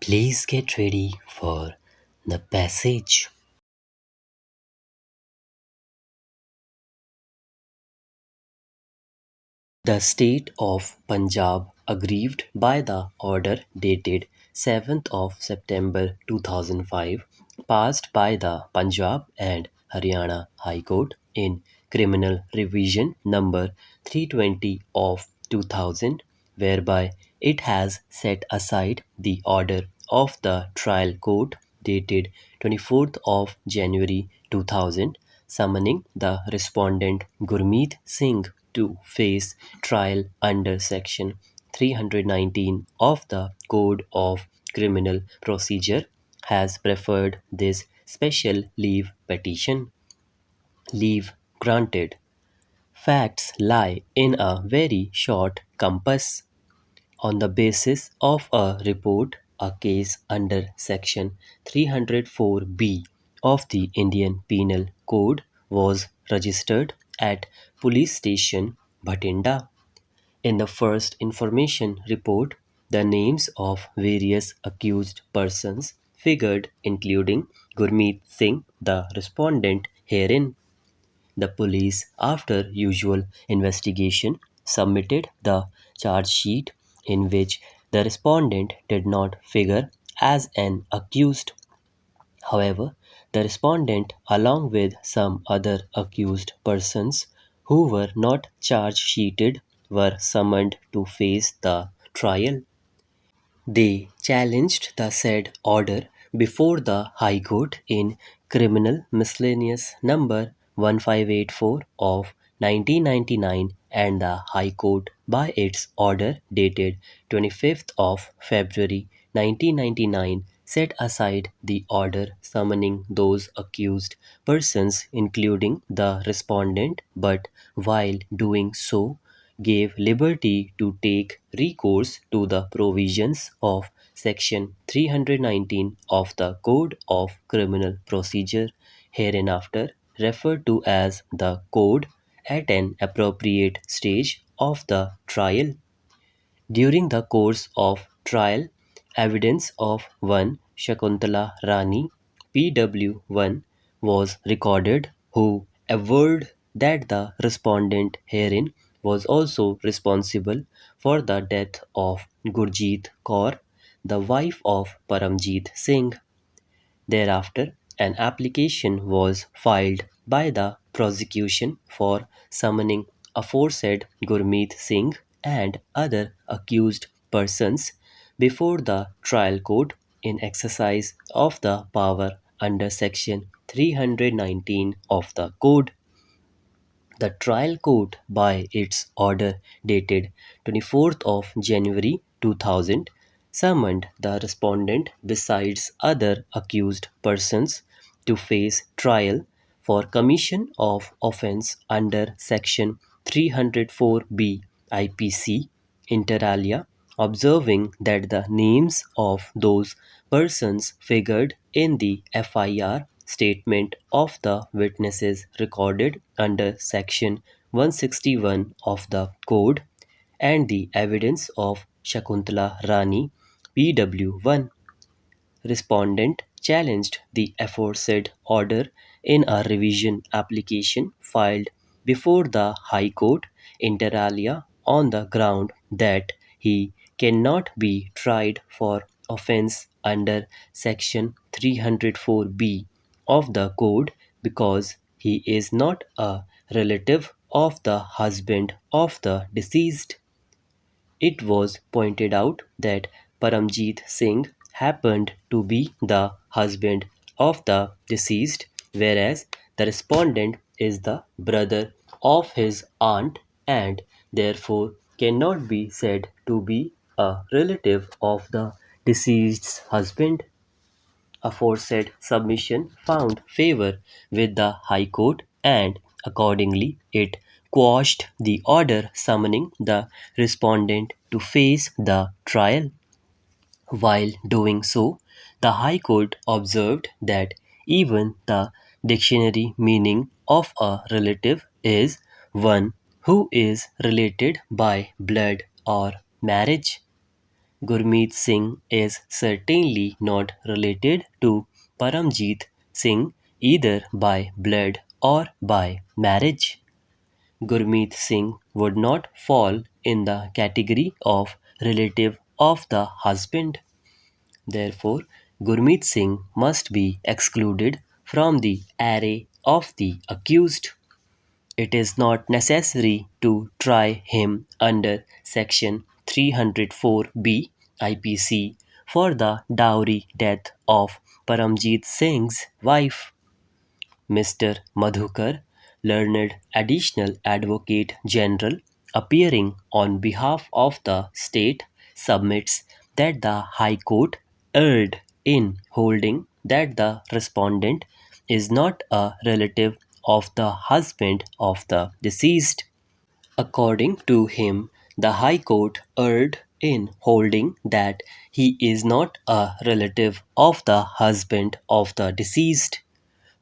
Please get ready for the passage. The state of Punjab, aggrieved by the order dated 7th of September 2005, passed by the Punjab and Haryana High Court in Criminal Revision number 320 of 2000, whereby it has set aside the order of the trial court dated 24th of January 2000, summoning the respondent Gurmeet Singh to face trial under Section 319 of the Code of Criminal Procedure, has preferred this special leave petition. Leave granted. Facts lie in a very short compass. On the basis of a report, a case under Section 304B of the Indian Penal Code was registered at Police Station Bhatinda. In the first information report, the names of various accused persons figured, including Gurmeet Singh, the respondent herein. The police, after usual investigation, submitted the charge sheet in which the respondent did not figure as an accused. However, the respondent, along with some other accused persons who were not charge sheeted, were summoned to face the trial. They challenged the said order before the High Court in Criminal Miscellaneous Number 1584 of 1999, and the High Court by its order dated 25th of February 1999 set aside the order summoning those accused persons, including the respondent, but while doing so gave liberty to take recourse to the provisions of Section 319 of the Code of Criminal Procedure, hereinafter referred to as the Code, at an appropriate stage of the trial. During the course of trial, evidence of one Shakuntala Rani, PW1, was recorded, who averred that the respondent herein was also responsible for the death of Gurjeet Kaur, the wife of Paramjeet Singh. Thereafter, an application was filed by the prosecution for summoning aforesaid Gurmeet Singh and other accused persons before the trial court in exercise of the power under Section 319 of the Code. The trial court, by its order dated 24th of January 2000, summoned the respondent besides other accused persons to face trial for commission of offence under Section 304B IPC, inter alia, observing that the names of those persons figured in the FIR statement of the witnesses recorded under Section 161 of the Code, and the evidence of Shakuntala Rani, PW1. Respondent challenged the aforesaid order in a revision application filed before the High Court, inter alia, on the ground that he cannot be tried for offence under Section 304B of the Code because he is not a relative of the husband of the deceased. It was pointed out that Paramjeet Singh happened to be the husband of the deceased, whereas the respondent is the brother of his aunt and therefore cannot be said to be a relative of the deceased's husband. Aforesaid submission found favor with the High Court, and accordingly it quashed the order summoning the respondent to face the trial. While doing so, the High Court observed that even the dictionary meaning of a relative is one who is related by blood or marriage. Gurmeet Singh is certainly not related to Paramjit Singh either by blood or by marriage. Gurmeet Singh would not fall in the category of relative of the husband. Therefore, Gurmeet Singh must be excluded from the array of the accused. It is not necessary to try him under Section 304B IPC for the dowry death of Paramjit Singh's wife. Mr. Madhukar, learned Additional Advocate General, appearing on behalf of the state, submits that the High Court erred in holding that the respondent is not a relative of the husband of the deceased. According to him, the High Court erred in holding that he is not a relative of the husband of the deceased.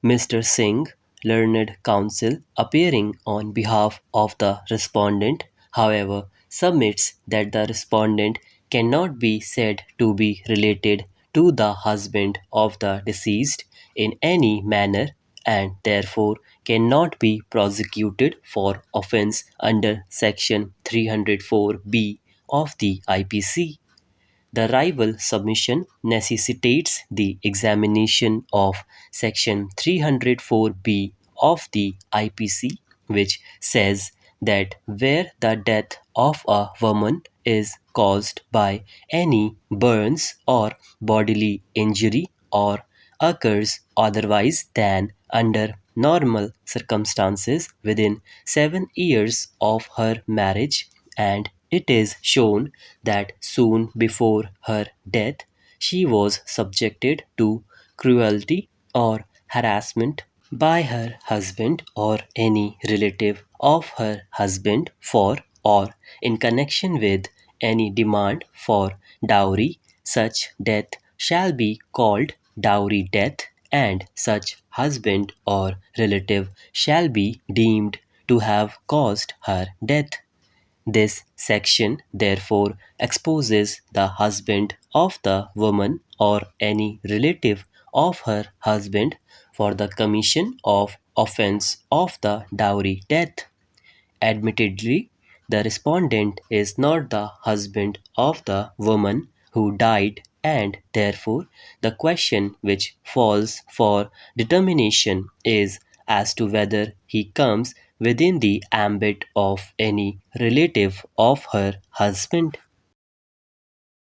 Mr. Singh, learned counsel appearing on behalf of the respondent, however, submits that the respondent cannot be said to be related to the husband of the deceased in any manner and therefore cannot be prosecuted for offence under Section 304B of the IPC. The rival submission necessitates the examination of Section 304B of the IPC, which says that where the death of a woman is caused by any burns or bodily injury or occurs otherwise than under normal circumstances within 7 years of her marriage, and it is shown that soon before her death she was subjected to cruelty or harassment by her husband or any relative of her husband for or in connection with any demand for dowry, such death shall be called dowry death, and such husband or relative shall be deemed to have caused her death. This section therefore exposes the husband of the woman or any relative of her husband for the commission of offence of the dowry death. Admittedly, the respondent is not the husband of the woman who died, and therefore the question which falls for determination is as to whether he comes within the ambit of any relative of her husband.